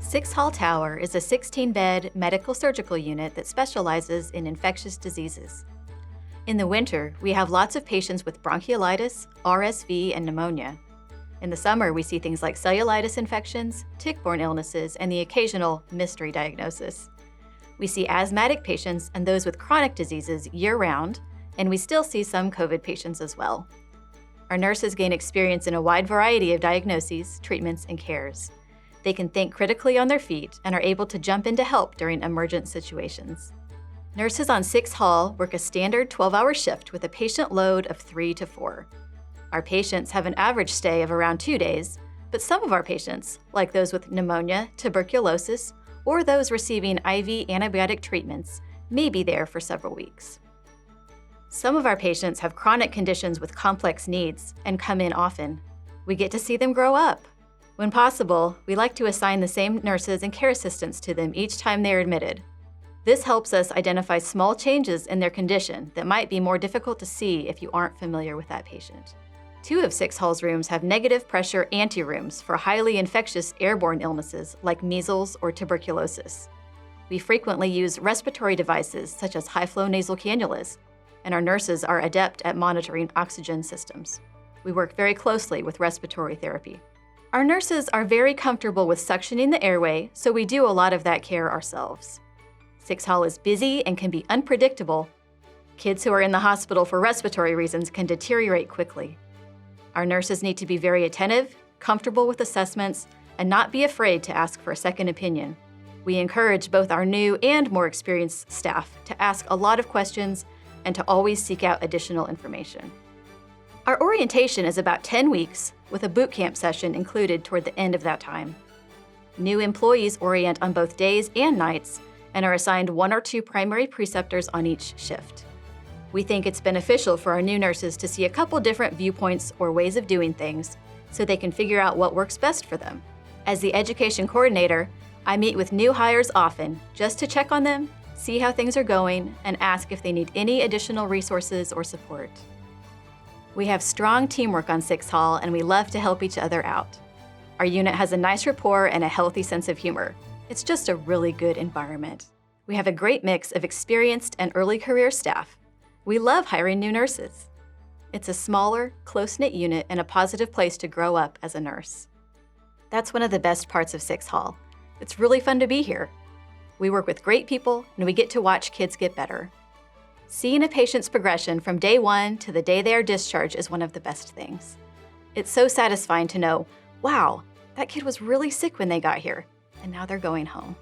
Six Hall Tower is a 16-bed medical surgical unit that specializes in infectious diseases. In the winter, we have lots of patients with bronchiolitis, RSV, and pneumonia. In the summer, we see things like cellulitis infections, tick-borne illnesses, and the occasional mystery diagnosis. We see asthmatic patients and those with chronic diseases year-round, and we still see some COVID patients as well. Our nurses gain experience in a wide variety of diagnoses, treatments, and cares. They can think critically on their feet and are able to jump in to help during emergent situations. Nurses on 6 Hall work a standard 12-hour shift with a patient load of 3 to 4. Our patients have an average stay of around 2 days, but some of our patients, like those with pneumonia, tuberculosis, or those receiving IV antibiotic treatments, may be there for several weeks. Some of our patients have chronic conditions with complex needs and come in often. We get to see them grow up. When possible, we like to assign the same nurses and care assistants to them each time they are admitted. This helps us identify small changes in their condition that might be more difficult to see if you aren't familiar with that patient. 2 of 6 Hall's rooms have negative pressure anterooms for highly infectious airborne illnesses like measles or tuberculosis. We frequently use respiratory devices such as high-flow nasal cannulas, and our nurses are adept at monitoring oxygen systems. We work very closely with respiratory therapy. Our nurses are very comfortable with suctioning the airway, so we do a lot of that care ourselves. 6 Hall is busy and can be unpredictable. Kids who are in the hospital for respiratory reasons can deteriorate quickly. Our nurses need to be very attentive, comfortable with assessments, and not be afraid to ask for a second opinion. We encourage both our new and more experienced staff to ask a lot of questions and to always seek out additional information. Our orientation is about 10 weeks, with a boot camp session included toward the end of that time. New employees orient on both days and nights and are assigned 1 or 2 primary preceptors on each shift. We think it's beneficial for our new nurses to see a couple different viewpoints or ways of doing things so they can figure out what works best for them. As the education coordinator, I meet with new hires often just to check on them, see how things are going, and ask if they need any additional resources or support. We have strong teamwork on 6 Hall, and we love to help each other out. Our unit has a nice rapport and a healthy sense of humor. It's just a really good environment. We have a great mix of experienced and early career staff. We love hiring new nurses. It's a smaller, close-knit unit and a positive place to grow up as a nurse. That's one of the best parts of 6 Hall. It's really fun to be here. We work with great people, and we get to watch kids get better. Seeing a patient's progression from day 1 to the day they are discharged is one of the best things. It's so satisfying to know, wow, that kid was really sick when they got here, and now they're going home.